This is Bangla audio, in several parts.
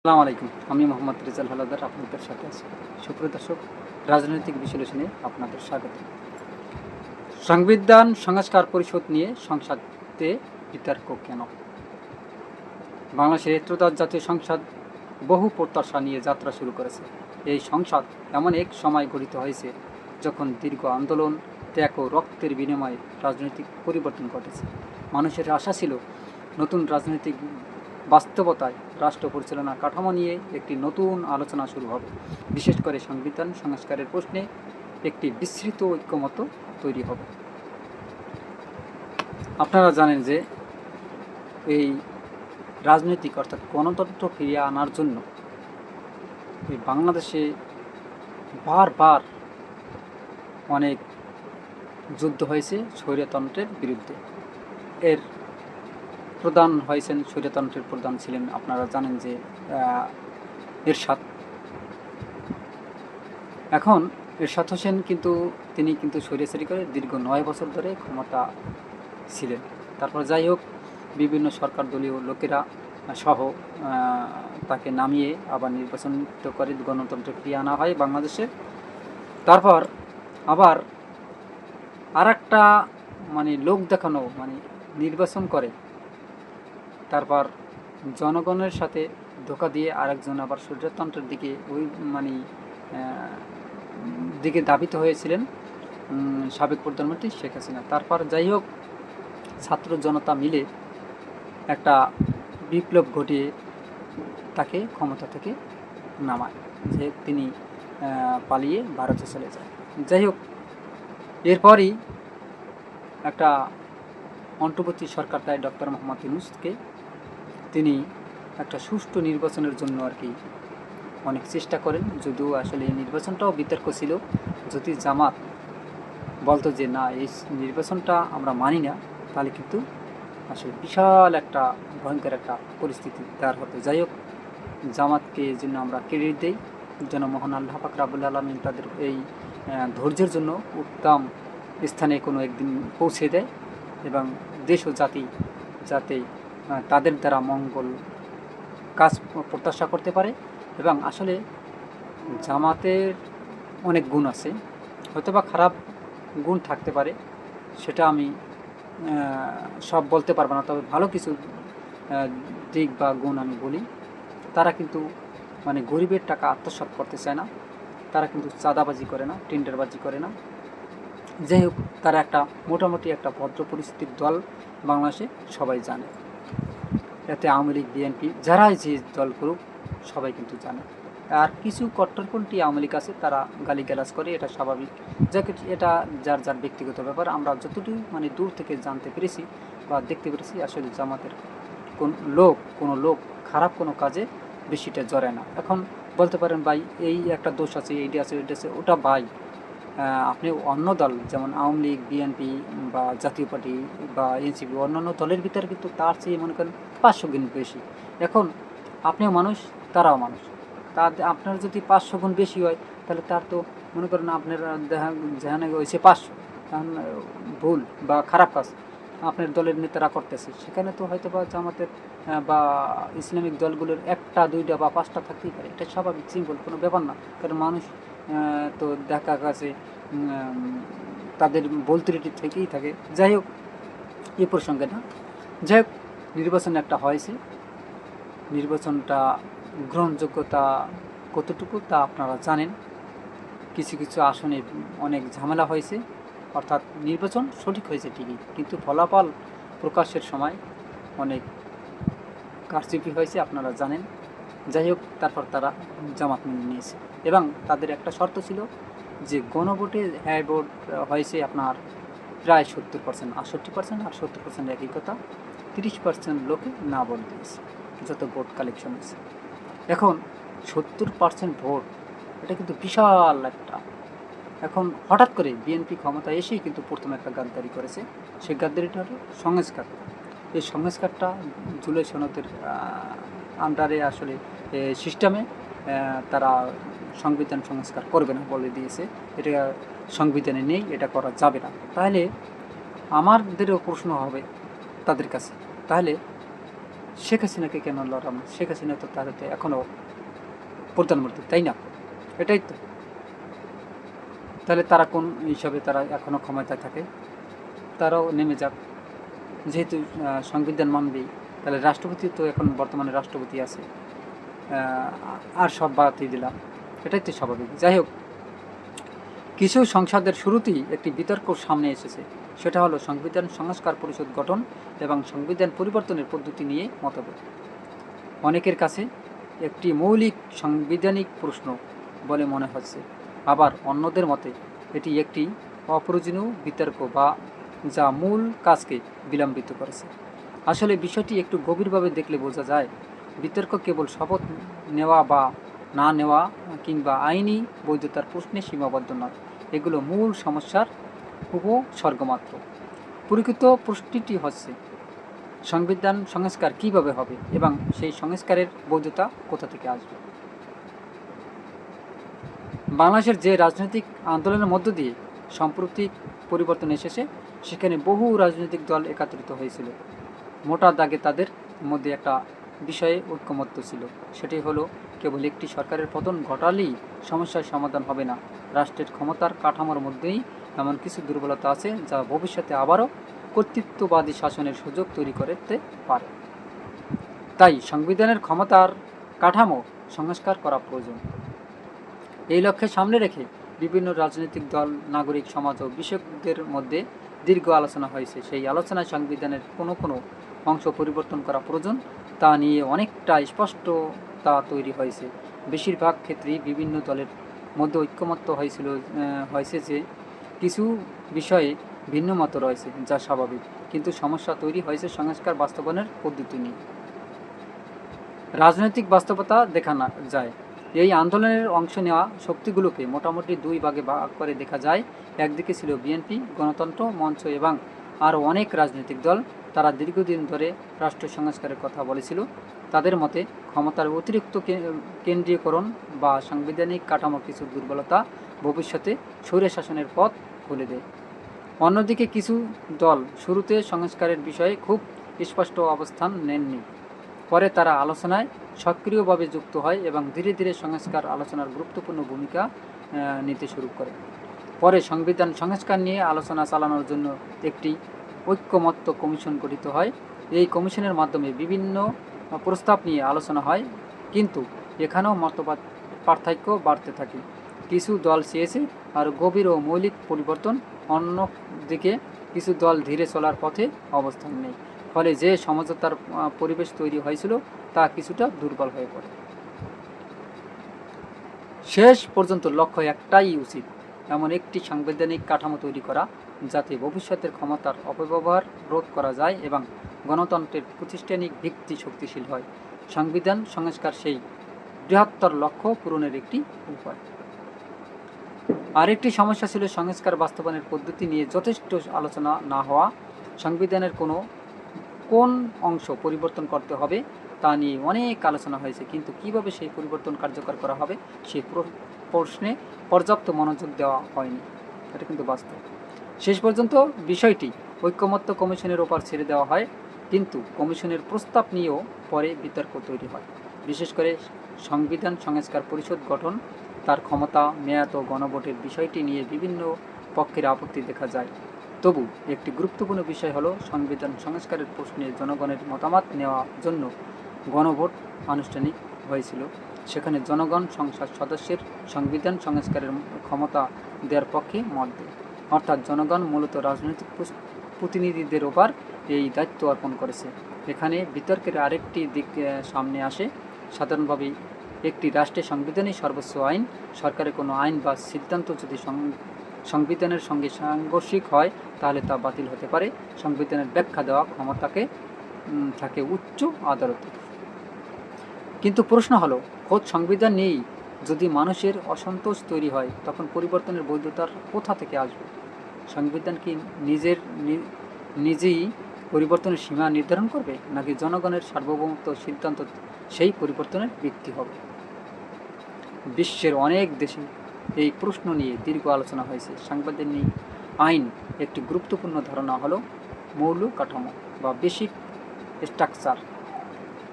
আসসালামু আলাইকুম। আমি মোহাম্মদ রেজাল হালাদার আপনাদের সাথে আছি। সুপ্রিয় দর্শক, রাজনৈতিক বিশ্লেষণে আপনাদের স্বাগত। সংবিধান সংস্কার পরিষদ নিয়ে সংসদে বিতর্ক কেন? বাংলাদেশের ত্রয়োদশ জাতীয় সংসদ বহু প্রত্যাশা নিয়ে যাত্রা শুরু করেছে। এই সংসদ এমন এক সময় গঠিত হয়েছে যখন দীর্ঘ আন্দোলন, ত্যাগ ও রক্তের বিনিময়ে রাজনৈতিক পরিবর্তন ঘটেছে। মানুষের আশা ছিল নতুন রাজনৈতিক বাস্তবতায় রাষ্ট্র পরিচালনা কাঠামো নিয়ে একটি নতুন আলোচনা শুরু হবে। বিশেষ করে সংবিধান সংস্কারের প্রশ্নে একটি বিস্তৃত ঐক্যমত্য তৈরি হবে। আপনারা জানেন যে এই রাজনৈতিক অর্থাৎ গণতন্ত্র ফিরিয়ে আনার জন্য এই বাংলাদেশে বারবার অনেক যুদ্ধ হয়েছে স্বৈরতন্ত্রের বিরুদ্ধে। এর প্রধান হয়েছেন, স্বৈরতন্ত্রের প্রধান ছিলেন, আপনারা জানেন যে এরশাদ। এখন এরশাদ হোসেন তিনি কিন্তু স্বৈরাচারী করে দীর্ঘ 9 বছর ধরে ক্ষমতা ছিলেন। তারপর যাই হোক, বিভিন্ন সরকার দলীয় লোকেরা সহ তাকে নামিয়ে আবার নির্বাচনিত করে গণতন্ত্র ফিরিয়ে আনা হয় বাংলাদেশে। তারপর আবার আর একটা লোক দেখানো নির্বাচন করে, তারপর জনগণের সাথে ধোঁকা দিয়ে আরেকজন আবার স্বৈরতন্ত্রের দিকে দিকে ধাবিত হয়েছিলেন সাবেক প্রধানমন্ত্রী শেখ হাসিনা। তারপর যাই হোক, ছাত্র জনতা মিলে একটা বিপ্লব ঘটিয়ে তাকে ক্ষমতা থেকে নামায়, যে তিনি পালিয়ে ভারতে চলে যায়। যাই হোক, এরপরই একটা অন্তর্বর্তী সরকার দেয় ডক্টর মোহাম্মদ ইউনূসকে। তিনি একটা সুষ্ঠু নির্বাচনের জন্য অনেক চেষ্টা করেন, যদিও আসলে এই নির্বাচনটাও বিতর্ক ছিল। যদি জামাত বলতো যে না, এই নির্বাচনটা আমরা মানি না, তাহলে কিন্তু আসলে বিশাল একটা ভয়ঙ্কর একটা পরিস্থিতি দাঁড় হতো। যাই হোক, জামাতকে এই জন্য আমরা ক্রেডিট দিই, যেন মহান আল্লাহ পাক রাব্বুল আলামিন তাদের এই ধৈর্যের জন্য উত্তম স্থানে কোনো একদিন পৌঁছে দেয় এবং দেশ ও জাতি যাতে তাদের দ্বারা মঙ্গল কাজ প্রত্যাশা করতে পারে। এবং আসলে জামাতের অনেক গুণ আছে, হয়তো বা খারাপ গুণ থাকতে পারে, সেটা আমি সব বলতে পারবো না, তবে ভালো কিছু দিক বা গুণ আমি বলি। তারা কিন্তু গরিবের টাকা আত্মসাৎ করতে চায় না, তারা কিন্তু চাঁদাবাজি করে না, টেন্ডারবাজি করে না। যাই হোক, তারা মোটামুটি একটা ভদ্র পরিস্থিতির দল বাংলাদেশে সবাই জানে। এতে আওয়ামী লীগ, বিএনপি যারাই যে দল করুক সবাই কিন্তু জানে। আর কিছু কট্টরপন্থী আওয়ামী লীগ আছে, তারা গালিগালাজ করে, এটা স্বাভাবিক। যাকে এটা যার যার ব্যক্তিগত ব্যাপার। আমরা যতটুকু দূর থেকে জানতে পেরেছি বা দেখতে পেরেছি, আসলে জামাতের কোনো লোক খারাপ কোনো কাজে বেশিটা জড়ায় না। এখন বলতে পারেন ভাই এই একটা দোষ আছে, এইটা আছে, ওইটা আছে, ওটা ভাই আপনি অন্য দল যেমন আওয়ামী লীগ, বিএনপি বা জাতীয় পার্টি বা এনসিপি, অন্যান্য দলের ভিতরে কিন্তু তার চেয়ে মনে করেন 500 গুণ বেশি। এখন আপনিও মানুষ, তারাও মানুষ। আপনার যদি 500 গুণ বেশি হয়, তাহলে তার তো মনে করেন আপনার যেখানে হয়েছে 500, কারণ ভুল বা খারাপ কাজ আপনার দলের নেতারা করতেছে, সেখানে তো হয়তো বা জামাতের বা ইসলামিক দলগুলোর 1টা 2টা বা 5টা থাকতেই পারে। এটা স্বাভাবিক, সিম্পল, কোনো ব্যাপার না। কারণ মানুষ তো দেখা গেছে তাদের ভুল ত্রুটি থেকেই থাকে। যাই হোক, এ প্রসঙ্গে না। যাই হোক, নির্বাচন একটা হয়েছে, নির্বাচনটা গ্রহণযোগ্যতা কতটুকু তা আপনারা জানেন। কিছু কিছু আসনে অনেক ঝামেলা হয়েছে, অর্থাৎ নির্বাচন সঠিক হয়েছে ঠিকই, কিন্তু ফলাফল প্রকাশের সময় অনেক কারচুপি হয়েছে, আপনারা জানেন। যাই হোক, তারপর তারা জামাত মেনে নিয়েছে এবং তাদের একটা শর্ত ছিল যে গণভোটে হ্যাঁ ভোট হয়েছে আপনার প্রায় 70%, 68% আর 70% একই কথা, 30% লোকে না ভোট দিয়েছে যত ভোট কালেকশন হয়েছে। এখন 70% ভোট, এটা কিন্তু বিশাল একটা। এখন হঠাৎ করে বিএনপি ক্ষমতায় এসেই কিন্তু প্রথমে একটা গাদ্দারি করেছে, সেই গাদ্দারিটা হলো সংস্কার। এই সংস্কারটা জুলাই সনদের আন্ডারে আসলে সিস্টেমে তারা সংবিধান সংস্কার করবে না বলে দিয়েছে, এটা সংবিধানে নেই, এটা করা যাবে না। তাহলে আমাদেরও প্রশ্ন হবে তাদের কাছে, তাহলে শেখ হাসিনাকে কেন লড়াম না? শেখ হাসিনা তো তার এখনও প্রধানমন্ত্রী, তাই না? এটাই তো। তাহলে তারা কোন হিসাবে তারা এখনও ক্ষমতায় থাকে? তারাও নেমে যাক, যেহেতু সংবিধান মানবেই। তাহলে রাষ্ট্রপতি তো এখন বর্তমানে রাষ্ট্রপতি আছে, আর সব বাদই দিলাম, এটাই তো স্বাভাবিক। যাই হোক, কিছু সংসদের শুরুতেই একটি বিতর্ক সামনে এসেছে, সেটা হলো সংবিধান সংস্কার পরিষদ গঠন এবং সংবিধান পরিবর্তনের পদ্ধতি নিয়ে মতভেদ। অনেকের কাছে একটি মৌলিক সাংবিধানিক প্রশ্ন বলে মনে হচ্ছে, আবার অন্যদের মতে এটি একটি অপ্রয়োজনীয় বিতর্ক বা যা মূল কাজকে বিলম্বিত করেছে। আসলে বিষয়টি একটু গভীরভাবে দেখলে বোঝা যায়, বিতর্ক কেবল শপথ নেওয়া বা না নেওয়া কিংবা আইনি বৈধতার প্রশ্নে সীমাবদ্ধ নয়, এগুলো মূল সমস্যার উপসর্গ মাত্র। প্রকৃত প্রশ্নটি হচ্ছে, সংবিধান সংস্কার কিভাবে হবে এবং সেই সংস্কারের বৈধতা কোথা থেকে আসবে? বাংলাদেশের যে রাজনৈতিক আন্দোলনের মধ্য দিয়ে সাম্প্রতিক পরিবর্তন এসেছে, সেখানে বহু রাজনৈতিক দল একত্রিত হয়েছিল। মোটা দাগে তাদের মধ্যে একটা বিষয়ে ঐকমত্য ছিল, সেটি হলো কেবল একটি সরকারের পতন ঘটালেই সমস্যার সমাধান হবে না। রাষ্ট্রের ক্ষমতার কাঠামোর মধ্যেই এমন কিছু দুর্বলতা আছে যা ভবিষ্যতে আবারও কর্তৃত্ববাদী শাসনের সুযোগ তৈরি করতে পারে। তাই সংবিধানের ক্ষমতার কাঠামো সংস্কার করা প্রয়োজন। এই লক্ষ্যে সামনে রেখে বিভিন্ন রাজনৈতিক দল, নাগরিক সমাজ ও বিশেষজ্ঞদের মধ্যে দীর্ঘ আলোচনা হয়েছে। সেই আলোচনায় সংবিধানের কোনো অংশ পরিবর্তন করা প্রয়োজন তা নিয়ে অনেকটা স্পষ্টতা তৈরি হয়েছে। বেশিরভাগ ক্ষেত্রেই বিভিন্ন দলের মধ্যে ঐক্যমত্য হয়েছে যে কিছু বিষয়ে ভিন্ন মত রয়েছে, যা স্বাভাবিক, কিন্তু সমস্যা তৈরি হয়েছে সংস্কার বাস্তবায়নের পদ্ধতি নিয়ে। রাজনৈতিক বাস্তবতা দেখানো যায়। এই আন্দোলনের অংশ নেওয়া শক্তিগুলোকে মোটামুটি দুই ভাগে ভাগ করে দেখা যায়। একদিকে ছিল বিএনপি, গণতন্ত্র মঞ্চ এবং আরও অনেক রাজনৈতিক দল। তারা দীর্ঘদিন ধরে রাষ্ট্র সংস্কারের কথা বলেছিল। তাদের মতে ক্ষমতার অতিরিক্ত কেন্দ্রীয়করণ বা সাংবিধানিক কাঠামো কিছু দুর্বলতা ভবিষ্যতে স্বৈরশাসনের পথ খুলে দেয়। অন্যদিকে কিছু দল শুরুতে সংস্কারের বিষয়ে খুব স্পষ্ট অবস্থান নেননি। পরে তারা আলোচনায় সক্রিয়ভাবে যুক্ত হয় এবং ধীরে ধীরে সংস্কার আলোচনার গুরুত্বপূর্ণ ভূমিকা নিতে শুরু করে। পরে সংবিধান সংস্কার নিয়ে আলোচনা চালানোর জন্য একটি ঐকমত্য কমিশন গঠিত হয়। এই কমিশনের মাধ্যমে বিভিন্ন প্রস্তাব নিয়ে আলোচনা হয়, কিন্তু এখানেও মতবাদ পার্থক্য বাড়তে থাকে। কিছু দল চেয়েছে আর গভীর ও মৌলিক পরিবর্তন, অন্যদিকে কিছু দল ধীরে চলার পথে অবস্থান নেই। ফলে যে সমঝোতার পরিবেশ তৈরি হয়েছিল তা কিছুটা দুর্বল হয়ে পড়ে। শেষ পর্যন্ত লক্ষ্য একটাই উচিত, এমন একটি সাংবিধানিক কাঠামো তৈরি করা যাতে ভবিষ্যতের ক্ষমতার অপব্যবহার রোধ করা যায় এবং গণতন্ত্রের প্রাতিষ্ঠানিক ভিত্তি শক্তিশালী হয়। সংবিধান সংস্কার সেই বৃহত্তর লক্ষ্য পূরণের একটি উপায়। আরেকটি সমস্যা ছিল সংস্কার বাস্তবায়নের পদ্ধতি নিয়ে যথেষ্ট আলোচনা না হওয়া। সংবিধানের কোন অংশ পরিবর্তন করতে হবে তা নিয়ে অনেক আলোচনা হয়েছে, কিন্তু কিভাবে সেই পরিবর্তন কার্যকর করা হবে সেই প্রশ্নে পর্যাপ্ত মনোযোগ দেওয়া হয়নি। এটা কিন্তু বাস্তব। শেষ পর্যন্ত বিষয়টি ঐকমত্য কমিশনের ওপর ছেড়ে দেওয়া হয়, কিন্তু কমিশনের প্রস্তাব নিয়েও পরে বিতর্ক তৈরি হয়। বিশেষ করে সংবিধান সংস্কার পরিষদ গঠন, তার ক্ষমতা, মেয়াদ ও গণভোটের বিষয়টি নিয়ে বিভিন্ন পক্ষের আপত্তি দেখা যায়। তবু একটি গুরুত্বপূর্ণ বিষয় হলো সংবিধান সংস্কারের প্রশ্নে জনগণের মতামত নেওয়ার জন্য গণভোট আনুষ্ঠানিক হয়েছিল। সেখানে জনগণ সংসদ সদস্যের সংবিধান সংস্কারের ক্ষমতা দেওয়ার পক্ষে মত দেয়, অর্থাৎ জনগণ মূলত রাজনৈতিক প্রতিনিধিদের ওপর এই দায়িত্ব অর্পণ করেছে। এখানে বিতর্কের আরেকটি দিক সামনে আসে। সাধারণভাবে একটি রাষ্ট্রের সংবিধানই সর্বোচ্চ আইন। সরকারের কোনো আইন বা সিদ্ধান্ত যদি সংবিধানের সঙ্গে সাংঘর্ষিক হয় তাহলে তা বাতিল হতে পারে। সংবিধানের ব্যাখ্যা দেওয়া ক্ষমতাকে থাকে উচ্চ আদালতে। কিন্তু প্রশ্ন হলো, খোদ সংবিধান নেই যদি মানুষের অসন্তোষ তৈরি হয়, তখন পরিবর্তনের বৈধতার কোথা থেকে আসবে? সংবিধান কি নিজেই পরিবর্তনের সীমা নির্ধারণ করবে, নাকি জনগণের সার্বভৌমত্ব সিদ্ধান্ত সেই পরিবর্তনের ভিত্তি হবে? বিশ্বের অনেক দেশে এই প্রশ্ন নিয়ে দীর্ঘ আলোচনা হয়েছে। সাংবিধানিক আইন একটি গুরুত্বপূর্ণ ধারণা হলো মৌলিক কাঠামো বা বেসিক স্ট্রাকচার।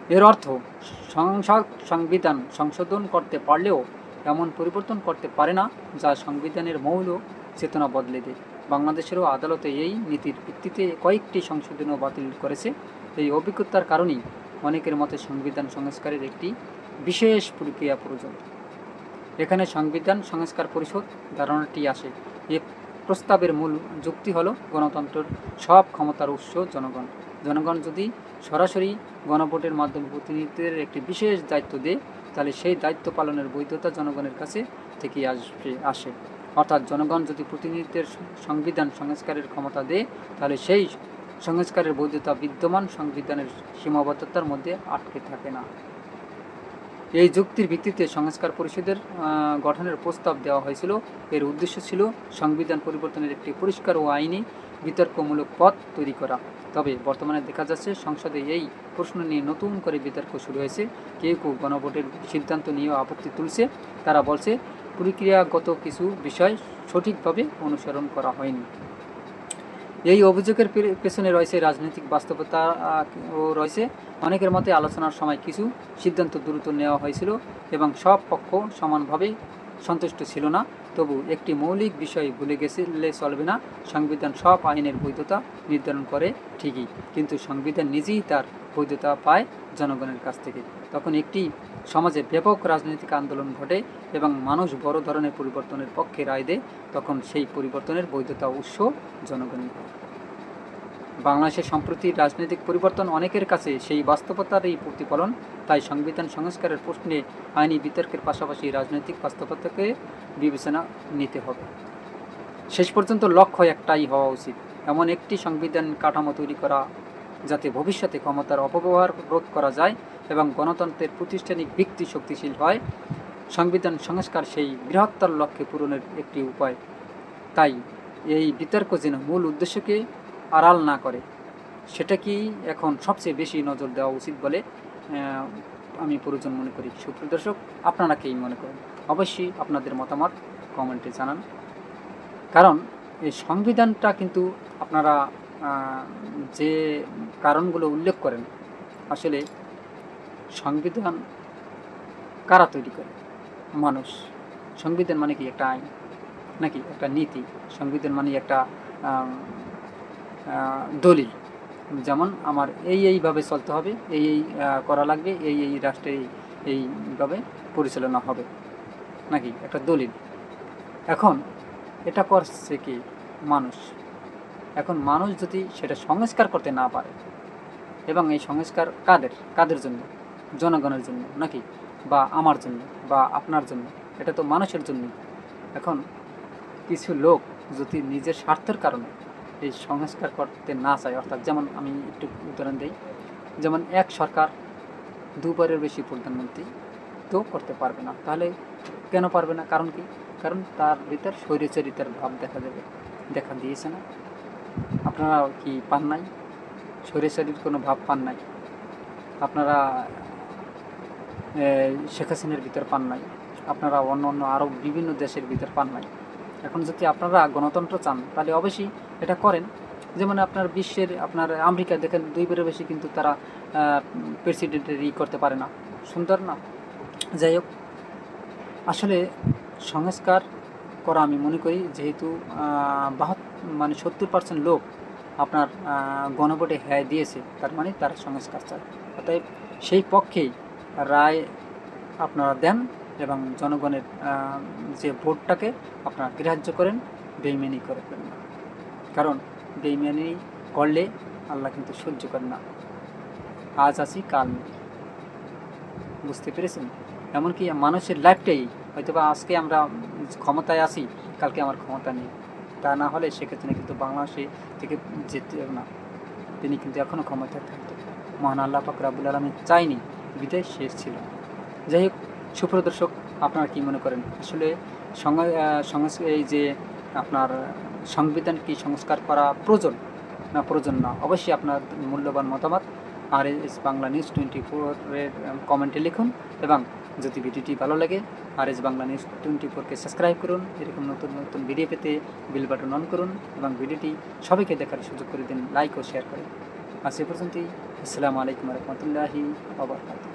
এর অর্থ সংবিধান সংশোধন করতে পারলেও এমন পরিবর্তন করতে পারে না যা সংবিধানের মৌল চেতনা বদলে দেয়। বাংলাদেশেরও আদালতে এই নীতির ভিত্তিতে কয়েকটি সংশোধনও বাতিল করেছে। এই অভিজ্ঞতার কারণেই অনেকের মতে সংবিধান সংস্কারের একটি বিশেষ প্রক্রিয়া প্রয়োজন। এখানে সংবিধান সংস্কার পরিষদ ধারণাটি আসে। এ প্রস্তাবের মূল যুক্তি হলো গণতন্ত্রের সব ক্ষমতার উৎস জনগণ। জনগণ যদি সরাসরি গণভোটের মাধ্যমে প্রতিনিধিত্বের একটি বিশেষ দায়িত্ব দেয়, তাহলে সেই দায়িত্ব পালনের বৈধতা জনগণের কাছে থেকেই আসে। অর্থাৎ জনগণ যদি প্রতিনিধিত্বের সংবিধান সংস্কারের ক্ষমতা দেয়, তাহলে সেই সংস্কারের বৈধতা বিদ্যমান সংবিধানের সীমাবদ্ধতার মধ্যে আটকে থাকে না। এই যুক্তির ভিত্তিতে সংস্কার পরিষদের গঠনের প্রস্তাব দেওয়া হয়েছিল। এর উদ্দেশ্য ছিল সংবিধান পরিবর্তনের একটি পরিষ্কার ও আইনি বিতর্কমূলক পথ তৈরি করা। তবে বর্তমানে দেখা যাচ্ছে সংসদে এই প্রশ্ন নিয়ে নতুন করে বিতর্ক শুরু হয়েছে। কেউ কেউ গণভোটের সিদ্ধান্ত নিয়েও আপত্তি তুলছে। তারা বলছে প্রক্রিয়াগত কিছু বিষয় সঠিকভাবে অনুসরণ করা হয়নি। এই অভিযোগের পেছনে রয়েছে রাজনৈতিক বাস্তবতা ও রয়েছে অনেকের মতে আলোচনার সময় কিছু সিদ্ধান্ত দ্রুত নেওয়া হয়েছিল এবং সব পক্ষ সমানভাবে সন্তুষ্ট ছিল না। তবু একটি মৌলিক বিষয় ভুলে গেলে চলবে না, সংবিধান সব আইনের বৈধতা নির্ধারণ করে ঠিকই, কিন্তু সংবিধান নিজেই তার বৈধতা পায় জনগণের কাছ থেকে। তখন একটি সমাজে ব্যাপক রাজনৈতিক আন্দোলন ঘটে এবং মানুষ বড় ধরনের পরিবর্তনের পক্ষে রায় দেয়, তখন সেই পরিবর্তনের বৈধতা উৎস জনগণই হয়। বাংলাদেশের সম্প্রতি রাজনৈতিক পরিবর্তন অনেকের কাছে সেই বাস্তবতারই প্রতিফলন। তাই সংবিধান সংস্কারের প্রশ্নে আইনি বিতর্কের পাশাপাশি রাজনৈতিক বাস্তবতাকে বিবেচনা নিতে হবে। শেষ পর্যন্ত লক্ষ্য একটাই হওয়া উচিত, এমন একটি সংবিধান কাঠামো তৈরি করা যাতে ভবিষ্যতে ক্ষমতার অপব্যবহার রোধ করা যায় এবং গণতন্ত্রের প্রাতিষ্ঠানিক ভিত্তি শক্তিশীল হয়। সংবিধান সংস্কার সেই বৃহত্তর লক্ষ্যে পূরণের একটি উপায়। তাই এই বিতর্ক যেন মূল উদ্দেশ্যকে আড়াল না করে, সেটা কি এখন সবচেয়ে বেশি নজর দেওয়া উচিত বলে আমি প্রয়োজন মনে করি। সুপ্রিয় দর্শক, আপনারা কি মনে করেন? অবশ্যই আপনাদের মতামত কমেন্টে জানান। কারণ এই সংবিধানটা কিন্তু আপনারা যে কারণগুলো উল্লেখ করেন, আসলে সংবিধান কারা তৈরি করে? মানুষ। সংবিধান মানে কি একটা আইন নাকি একটা নীতি? সংবিধান মানে একটা দলিল, যেমন আমার এইভাবে চলতে হবে, এই করা লাগবে, এই রাষ্ট্রে এইভাবে পরিচালনা হবে, নাকি একটা দলিল। এখন এটা করছে কি মানুষ। এখন মানুষ যদি সেটা সংস্কার করতে না পারে, এবং এই সংস্কার কাদের জন্য? জনগণের জন্য নাকি, বা আমার জন্য বা আপনার জন্য? এটা তো মানুষের জন্য। এখন কিছু লোক যদি নিজের স্বার্থের কারণে এই সংস্কার করতে না চায়, অর্থাৎ যেমন আমি একটু উদাহরণ দিই, যেমন এক সরকার দুবারের বেশি প্রধানমন্ত্রী তো করতে পারবে না। তাহলে কেন পারবে না? কারণ কি? কারণ তার ভিতর স্বৈরচারিতার ভাব দেখা দিয়েছে না? আপনারা কি পান নাই? স্বৈরচারীর কোনো ভাব পান নাই? আপনারা শেখ হাসিনার ভিতর পান নাই? আপনারা অন্য আরও বিভিন্ন দেশের ভিতর পান নাই? এখন যদি আপনারা গণতন্ত্র চান, তাহলে অবশ্যই এটা করেন। যেমন আপনার বিশ্বের আপনার আমেরিকা দেখেন, দুইবারের বেশি কিন্তু তারা প্রেসিডেন্টের করতে পারে না। সুন্দর না? যাই হোক, আসলে সংস্কার করা আমি মনে করি, যেহেতু 70% লোক আপনার গণভোটে হ্যাঁ দিয়েছে, তার মানে তারা সংস্কার চায়। অতএব সেই পক্ষেই রায় আপনারা দেন এবং জনগণের যে ভোটটাকে আপনারা গ্রাহ্য করেন, বেইমানি করবেন না। কারণ বেইমানি করলে আল্লাহ কিন্তু সহ্য করেন না। আজ আছি কাল নেই, বুঝতে পেরেছেন? এমনকি মানুষের লাইফটাই হয়তো বা আজকে আমরা ক্ষমতায় আছি, কালকে আমার ক্ষমতা নেই। তা না হলে সেক্ষেত্রে কিন্তু বাংলাদেশে থেকে যেতে না, তিনি কিন্তু এখনও ক্ষমতায় থাকতেন। মহান আল্লাহ পাক রব্বুল আলামিন চাইনি, বিদায় শেষ ছিল। যাই হোক, সুপ্রিয় দর্শক, আপনারা কি মনে করেন? আসলে এই যে আপনার সংবিধান কি সংস্কার করা প্রয়োজন না? অবশ্যই আপনার মূল্যবান মতামত RS বাংলা নিউজ 24-এর কমেন্টে লিখুন, এবং যদি ভিডিওটি ভালো লাগে RS বাংলা নিউজ 24-কে সাবস্ক্রাইব করুন। এরকম নতুন ভিডিও পেতে বেল বাটন অন করুন এবং ভিডিওটি সবাইকে দেখার সুযোগ করে দিন, লাইক ও শেয়ার করে। আজ এ পর্যন্তই। আসসালামু আলাইকুম রহমতুল্লাহি ওয়া বারাকাতুহু।